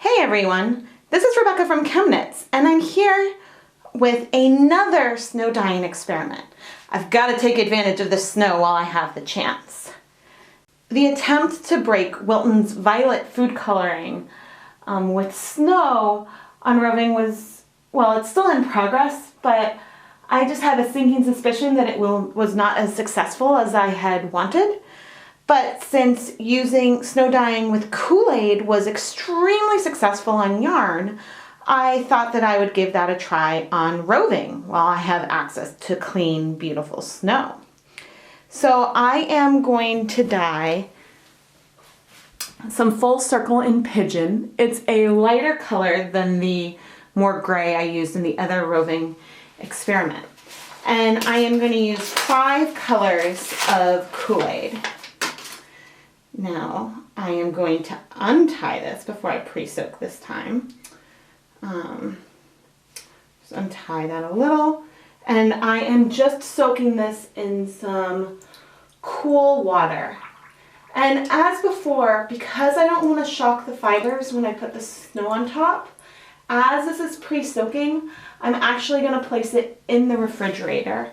Hey everyone, this is Rebecca from ChemKnits, and I'm here with another snow dyeing experiment. I've got to take advantage of the snow while I have the chance. The attempt to break Wilton's violet food coloring with snow on Roving was, well, it's still in progress, but I just had a sinking suspicion that it was not as successful as I had wanted. But since using snow dyeing with KoolAid was extremely successful on yarn, I thought that I would give that a try on Roving while I have access to clean, beautiful snow. So I am going to dye some full circle in pigeon. It's a lighter color than the more gray I used in the other Roving experiment. And I am going to use 5 colors of KoolAid. Now, I am going to untie this before I pre-soak this time. Just untie that a little. And I am just soaking this in some cool water. And as before, because I don't want to shock the fibers when I put the snow on top, as this is pre-soaking, I'm actually going to place it in the refrigerator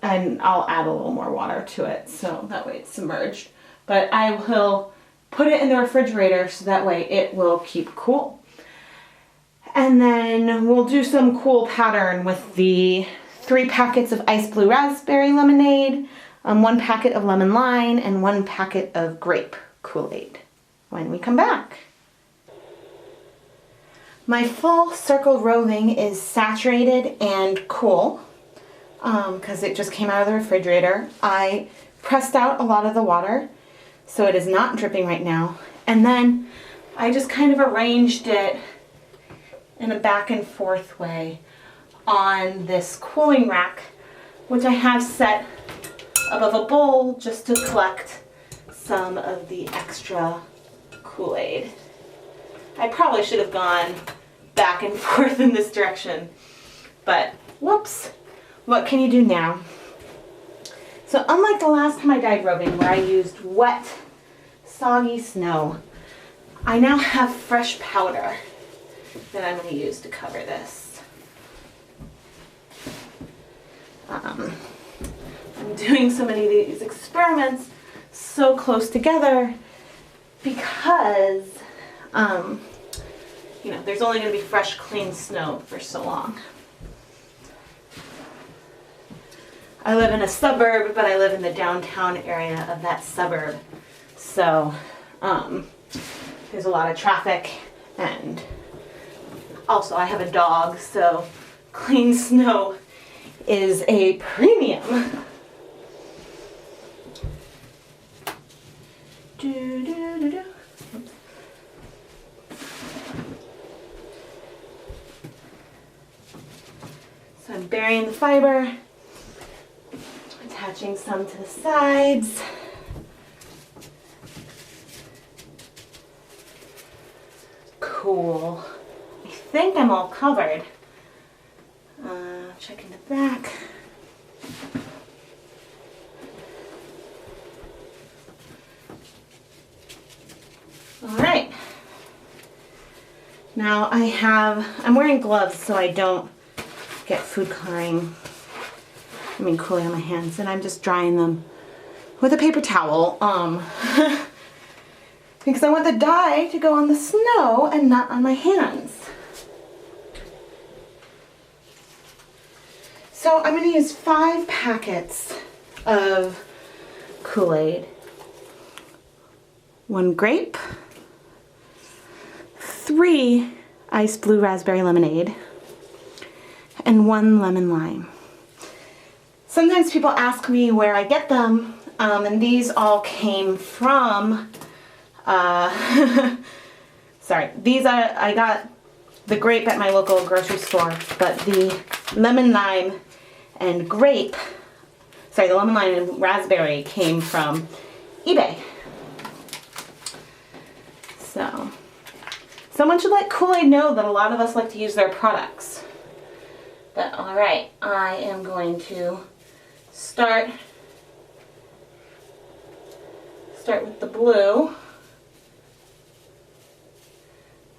and I'll add a little more water to it so that way it's submerged. But I will put it in the refrigerator so that way it will keep cool. And then we'll do some cool pattern with the 3 packets of ice blue raspberry lemonade, 1 packet of lemon lime, and 1 packet of grape KoolAid when we come back. My full circle Roving is saturated and cool. Because it just came out of the refrigerator. I pressed out a lot of the water, so it is not dripping right now. And then I just kind of arranged it in a back and forth way on this cooling rack, which I have set above a bowl just to collect some of the extra KoolAid. I probably should have gone back and forth in this direction, but whoops. What can you do now? So unlike the last time I dyed Roving where I used wet, soggy snow, I now have fresh powder that I'm going to use to cover this. I'm doing so many of these experiments so close together because, there's only going to be fresh, clean snow for so long. I live in a suburb, but I live in the downtown area of that suburb. So there's a lot of traffic, and also I have a dog, so clean snow is a premium. So I'm burying the fiber. Attaching some to the sides. Cool. I think I'm all covered. Checking the back. All right. Now I'm wearing gloves so I don't get food coloring. KoolAid on my hands, and I'm just drying them with a paper towel because I want the dye to go on the snow and not on my hands. So I'm going to use 5 packets of KoolAid, 1 grape, 3 ice blue raspberry lemonade, and 1 lemon lime. Sometimes people ask me where I get them, and these all came from, I got the grape at my local grocery store, but the lemon lime and the lemon lime and raspberry came from eBay. So, someone should let KoolAid know that a lot of us like to use their products. But alright, I am going to start with the blue.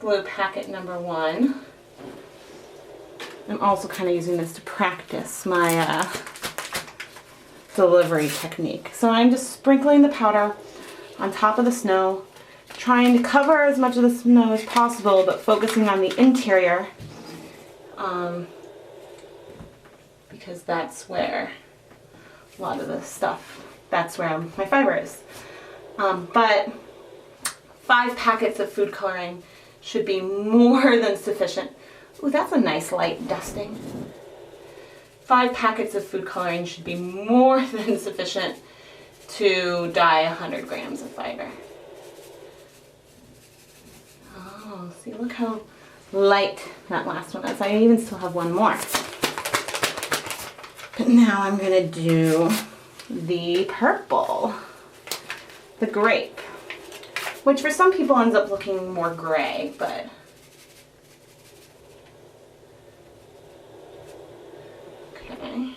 glue packet number 1. I'm also kind of using this to practice my delivery technique. So I'm just sprinkling the powder on top of the snow, trying to cover as much of the snow as possible, but focusing on the interior, because that's where a lot of the stuff, that's where my fiber is. But 5 packets of food coloring should be more than sufficient. Ooh, that's a nice light dusting. 5 packets of food coloring should be more than sufficient to dye 100 grams of fiber. Oh, see, look how light that last one is. I even still have one more. But now I'm gonna do the purple, the grape, which for some people ends up looking more gray, but okay.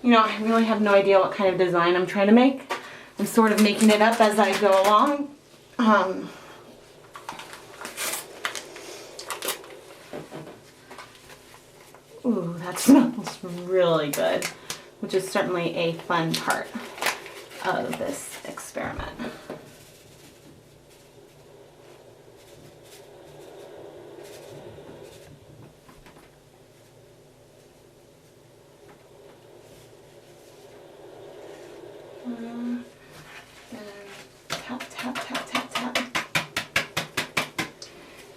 You know, I really have no idea what kind of design I'm trying to make. I'm sort of making it up as I go along. Ooh, that smells really good, which is certainly a fun part of this experiment. And tap, tap, tap, tap, tap.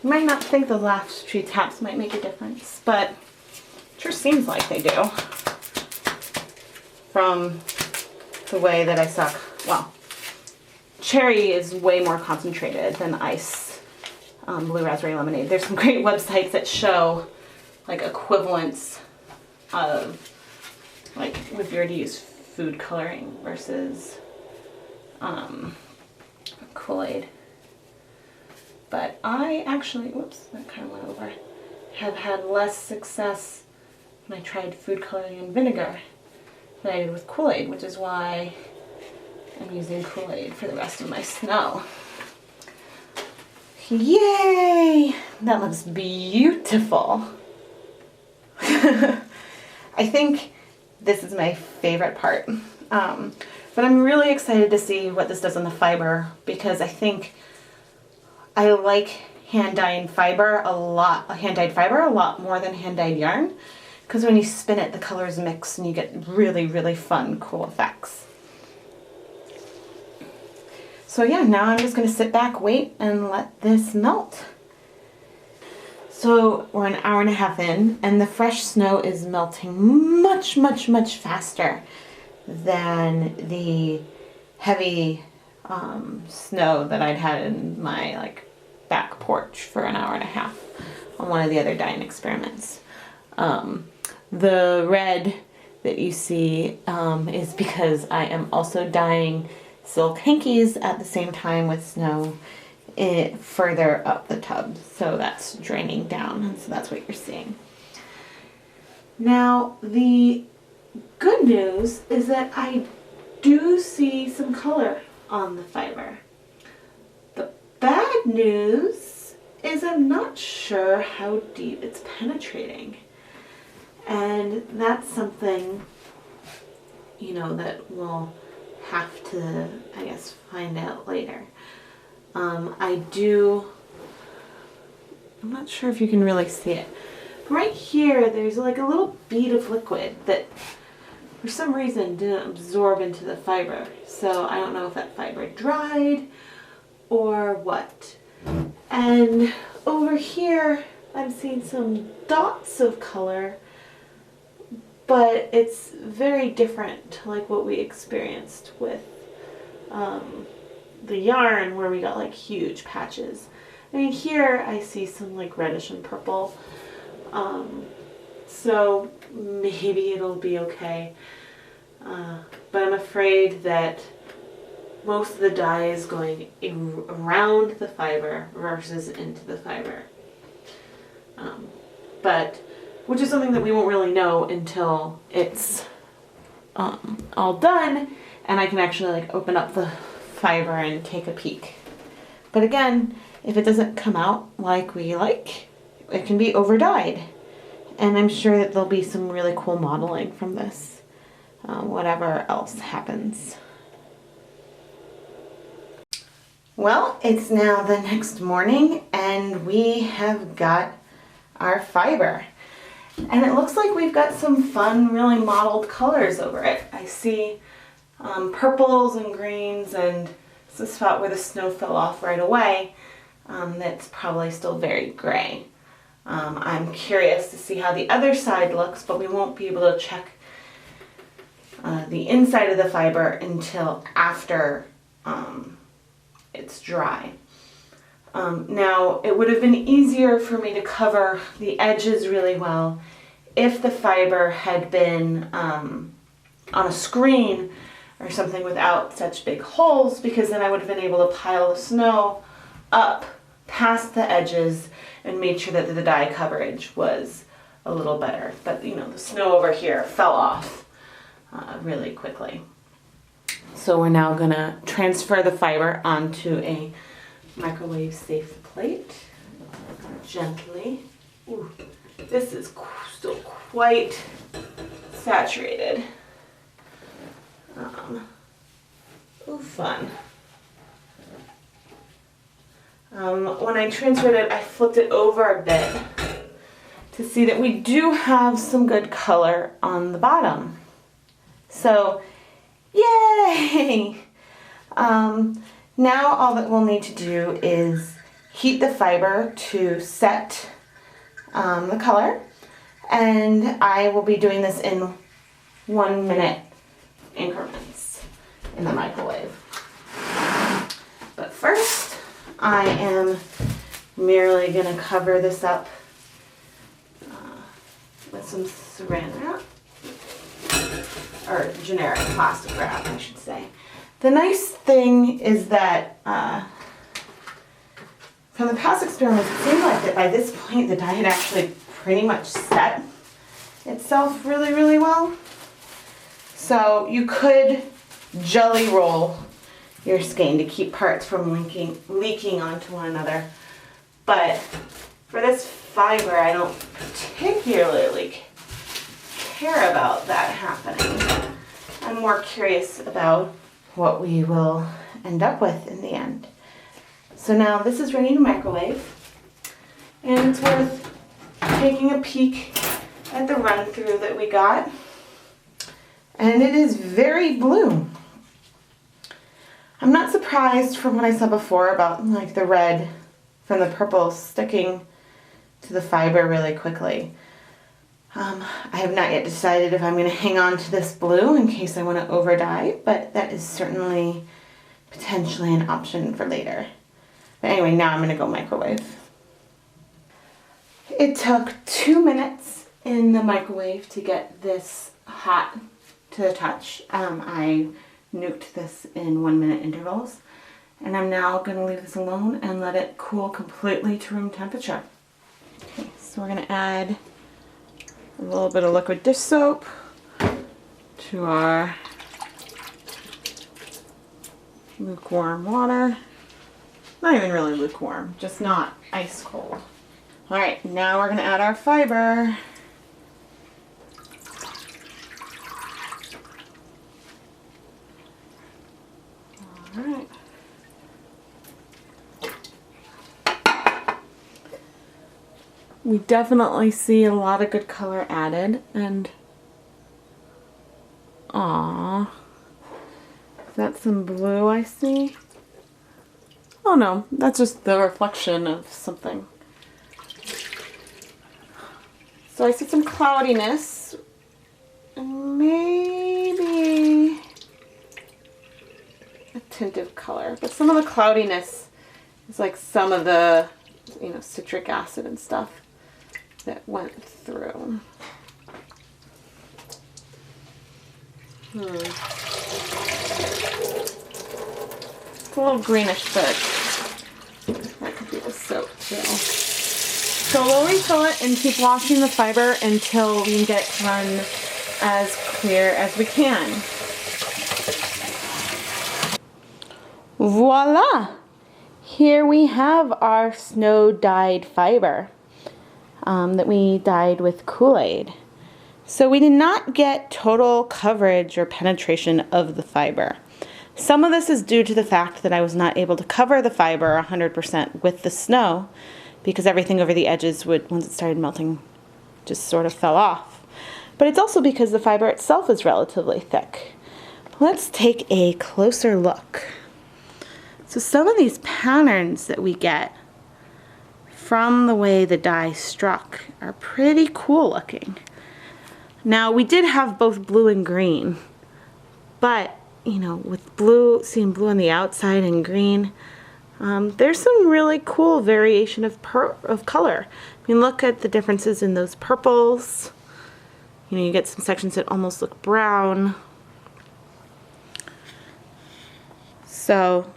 You might not think the last few taps might make a difference, but it sure seems like they do. From the way that I suck, well, cherry is way more concentrated than ice blue raspberry lemonade. There's some great websites that show like equivalents of, like, if you were to use food coloring versus KoolAid. But I actually, whoops, that kind of went over, have had less success when I tried food coloring and vinegar than I did with KoolAid, which is why I'm using KoolAid for the rest of my snow. Yay! That looks beautiful. I think this is my favorite part. But I'm really excited to see what this does on the fiber, because I think I like hand-dyed fiber a lot more than hand-dyed yarn, because when you spin it, the colors mix and you get really, really fun, cool effects. So yeah, now I'm just going to sit back, wait, and let this melt. So we're an hour and a half in, and the fresh snow is melting much, much, much faster than the heavy snow that I'd had in my back porch for an hour and a half on one of the other dyeing experiments. The red that you see is because I am also dyeing silk hankies at the same time with snow further up the tub, so that's draining down, and so that's what you're seeing. Now the good news is that I do see some color on the fiber. The bad news is I'm not sure how deep it's penetrating, and that's something, you know, that we'll have to, I guess, find out later. I'm not sure if you can really see it. Right here, there's like a little bead of liquid that for some reason didn't absorb into the fiber. So I don't know if that fiber dried or what. And over here, I'm seeing some dots of color, but it's very different to like what we experienced with the yarn, where we got like huge patches. I mean, here I see some like reddish and purple, so maybe it'll be okay, but I'm afraid that most of the dye is going around the fiber versus into the fiber, but which is something that we won't really know until it's all done and I can actually like open up the fiber and take a peek. But again, if it doesn't come out like we like, it can be over dyed. And I'm sure that there'll be some really cool modeling from this, whatever else happens. Well, it's now the next morning and we have got our fiber. And it looks like we've got some fun, really mottled colors over it. I see purples and greens, and it's the spot where the snow fell off right away. That's probably still very gray. I'm curious to see how the other side looks, but we won't be able to check the inside of the fiber until after it's dry. Now, it would have been easier for me to cover the edges really well if the fiber had been on a screen or something without such big holes, because then I would have been able to pile the snow up past the edges and made sure that the dye coverage was a little better. But you know, the snow over here fell off really quickly. So we're now gonna transfer the fiber onto a microwave safe plate gently. Ooh, this is still quite saturated. Ooh, fun. When I transferred it, I flipped it over a bit to see that we do have some good color on the bottom. So, yay! Now all that we'll need to do is heat the fiber to set the color, and I will be doing this in 1 minute increments in the microwave. But first, I am merely going to cover this up with some saran wrap, or generic plastic wrap, I should say. The nice thing is that from the past experiments, it seemed like that by this point the dye had actually pretty much set itself really, really well. So you could jelly roll your skein to keep parts from leaking onto one another. But for this fiber, I don't particularly care about that happening. I'm more curious about what we will end up with in the end. So now this is ready to microwave, and it's worth taking a peek at the run through that we got. And it is very blue. I'm not surprised from what I saw before about like the red from the purple sticking to the fiber really quickly. I have not yet decided if I'm going to hang on to this blue in case I want to over dye, but that is certainly potentially an option for later. But anyway, now I'm going to go microwave. It took 2 minutes in the microwave to get this hot to the touch. I nuked this in 1 minute intervals, and I'm now going to leave this alone and let it cool completely to room temperature. Okay, so we're going to add a little bit of liquid dish soap to our lukewarm water. Not even really lukewarm, just not ice cold. All right, now we're going to add our fiber. All right. We definitely see a lot of good color added, and aww, is that some blue I see? Oh no, that's just the reflection of something. So I see some cloudiness, and maybe a tint of color, but some of the cloudiness is like some of the, you know, citric acid and stuff that went through. It's a little greenish, but that could be the soap too. So we'll refill it and keep washing the fiber until we can get it to run as clear as we can. Voila! Here we have our snow dyed fiber that we dyed with KoolAid. So we did not get total coverage or penetration of the fiber. Some of this is due to the fact that I was not able to cover the fiber 100% with the snow because everything over the edges would, once it started melting, just sort of fell off. But it's also because the fiber itself is relatively thick. Let's take a closer look. So some of these patterns that we get from the way the dye struck are pretty cool looking. Now we did have both blue and green, but you know, with blue, seeing blue on the outside and green, there's some really cool variation of color. I mean, look at the differences in those purples. You know, you get some sections that almost look brown. So,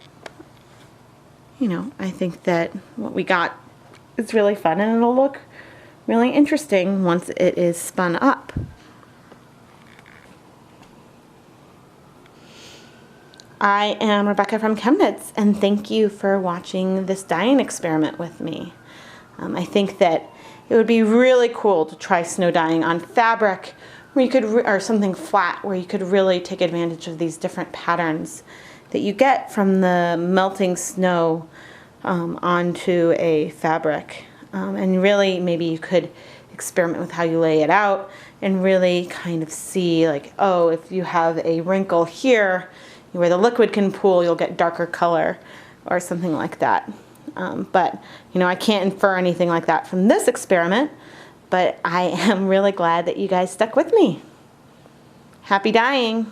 you know, I think that what we got is really fun and it'll look really interesting once it is spun up. I am Rebecca from ChemKnits, and thank you for watching this dyeing experiment with me. I think that it would be really cool to try snow dyeing on fabric where you could, or something flat, where you could really take advantage of these different patterns that you get from the melting snow onto a fabric. And really, maybe you could experiment with how you lay it out and really kind of see, like, oh, if you have a wrinkle here where the liquid can pool, you'll get darker color or something like that. But, you know, I can't infer anything like that from this experiment, but I am really glad that you guys stuck with me. Happy dyeing!